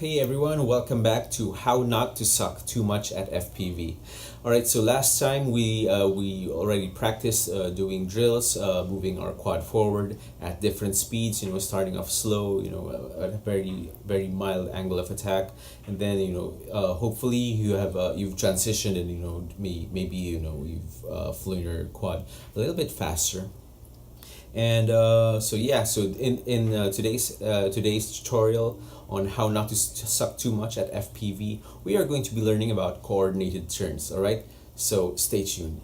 Hey everyone, welcome back to How Not to Suck Too Much at FPV. Alright, so last time we already practiced doing drills, moving our quad forward at different speeds, starting off slow, at a very mild angle of attack, and then, hopefully you've transitioned and, maybe, you've flown your quad a little bit faster. And so in today's tutorial on how not to suck too much at FPV, we are going to be learning about coordinated turns. All right, so stay tuned.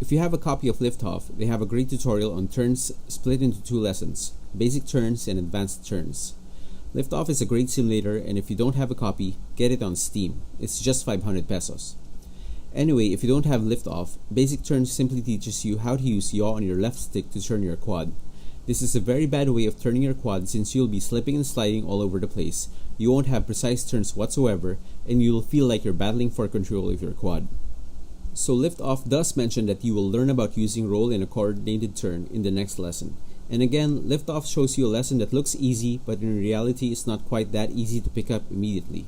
If you have a copy of Liftoff, they have a great tutorial on turns split into two lessons, basic turns and advanced turns. Liftoff is a great simulator, and if you don't have a copy, get it on Steam. It's just 500 pesos. Anyway, if you don't have Liftoff, basic turns simply teaches you how to use yaw on your left stick to turn your quad. This is a very bad way of turning your quad since you'll be slipping and sliding all over the place. You won't have precise turns whatsoever, and you'll feel like you're battling for control of your quad. So Liftoff does mention that you will learn about using roll in a coordinated turn in the next lesson. And again, Liftoff shows you a lesson that looks easy, but in reality is not quite that easy to pick up immediately.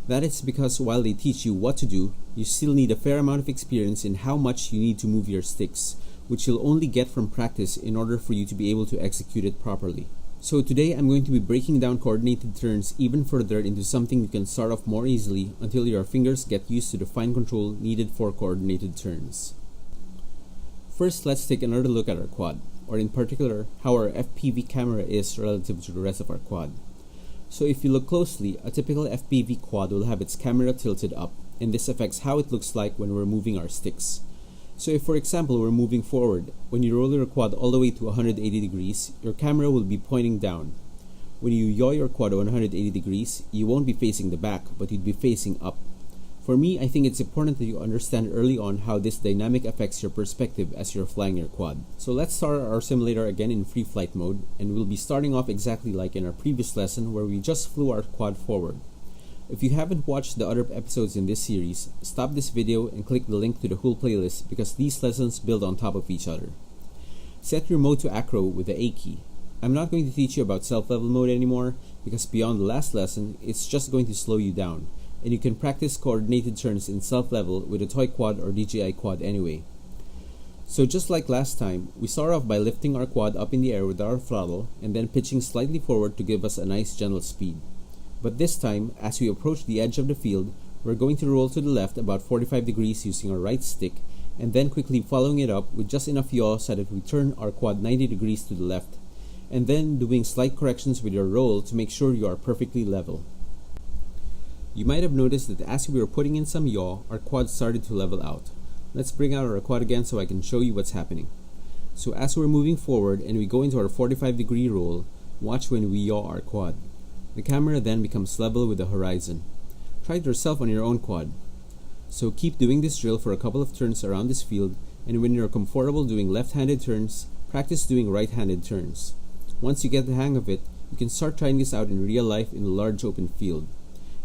That is because while they teach you what to do, you still need a fair amount of experience in how much you need to move your sticks, which you'll only get from practice in order for you to be able to execute it properly. So today I'm going to be breaking down coordinated turns even further into something you can start off more easily until your fingers get used to the fine control needed for coordinated turns. First, let's take another look at our quad, or in particular, how our FPV camera is relative to the rest of our quad. So if you look closely, a typical FPV quad will have its camera tilted up, and this affects how it looks like when we're moving our sticks. So if, for example, we're moving forward, when you roll your quad all the way to 180 degrees, your camera will be pointing down. When you yaw your quad 180 degrees, you won't be facing the back, but you'd be facing up. For me, I think it's important that you understand early on how this dynamic affects your perspective as you're flying your quad. So let's start our simulator again in free flight mode, and we'll be starting off exactly like in our previous lesson where we just flew our quad forward. If you haven't watched the other episodes in this series, stop this video and click the link to the whole playlist because these lessons build on top of each other. Set your mode to acro with the A key. I'm not going to teach you about self-level mode anymore because beyond the last lesson, it's just going to slow you down, and you can practice coordinated turns in self-level with a toy quad or DJI quad anyway. So just like last time, we start off by lifting our quad up in the air with our throttle and then pitching slightly forward to give us a nice gentle speed. But this time, as we approach the edge of the field, we're going to roll to the left about 45 degrees using our right stick, and then quickly following it up with just enough yaw so that we turn our quad 90 degrees to the left, and then doing slight corrections with your roll to make sure you are perfectly level. You might have noticed that as we were putting in some yaw, our quad started to level out. Let's bring out our quad again so I can show you what's happening. So as we're moving forward and we go into our 45 degree roll, watch when we yaw our quad. The camera then becomes level with the horizon. Try it yourself on your own quad. So keep doing this drill for a couple of turns around this field, and when you're comfortable doing left-handed turns, practice doing right-handed turns. Once you get the hang of it, you can start trying this out in real life in a large open field.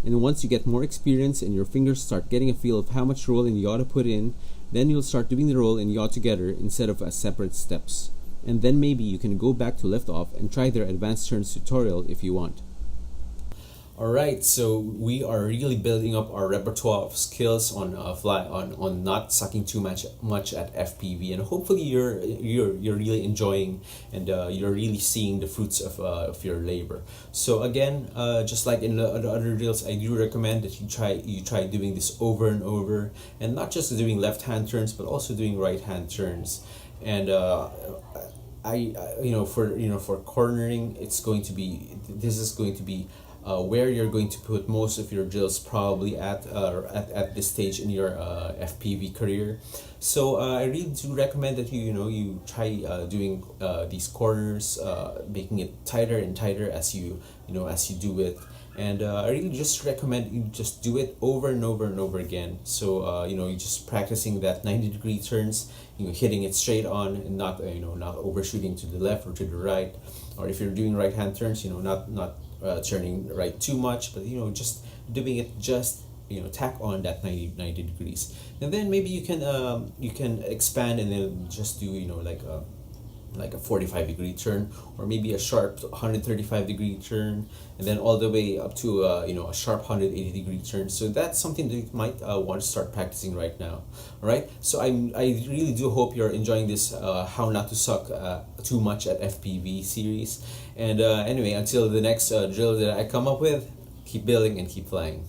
And once you get more experience and your fingers start getting a feel of how much roll and yaw to put in, then you'll start doing the roll and yaw together instead of as separate steps. And then maybe you can go back to Liftoff and try their advanced turns tutorial if you want. Alright, so we are really building up our repertoire of skills on on not sucking too much at FPV, and hopefully you're really enjoying and you're really seeing the fruits of your labor. So again, just like in the other drills, I do recommend that you try doing this over and over, and not just doing left hand turns but also doing right hand turns. And for cornering, this is going to be where you're going to put most of your drills probably at this stage in your FPV career. So I really do recommend that you try doing these corners, making it tighter and tighter as you do it, And I really just recommend you just do it over and over and over again. So you're just practicing that 90-degree turns, hitting it straight on, and not not overshooting to the left or to the right. Or if you're doing right hand turns, not turning right too much, but just doing it just tack on that 90 degrees. And then maybe you can expand and then just do like a 45-degree turn, or maybe a sharp 135-degree turn, and then all the way up to a sharp 180-degree turn. So that's something that you might want to start practicing right now. All right, so I really do hope you're enjoying this how not to suck too much at FPV series. And anyway, until the next drill that I come up with, keep building and keep flying.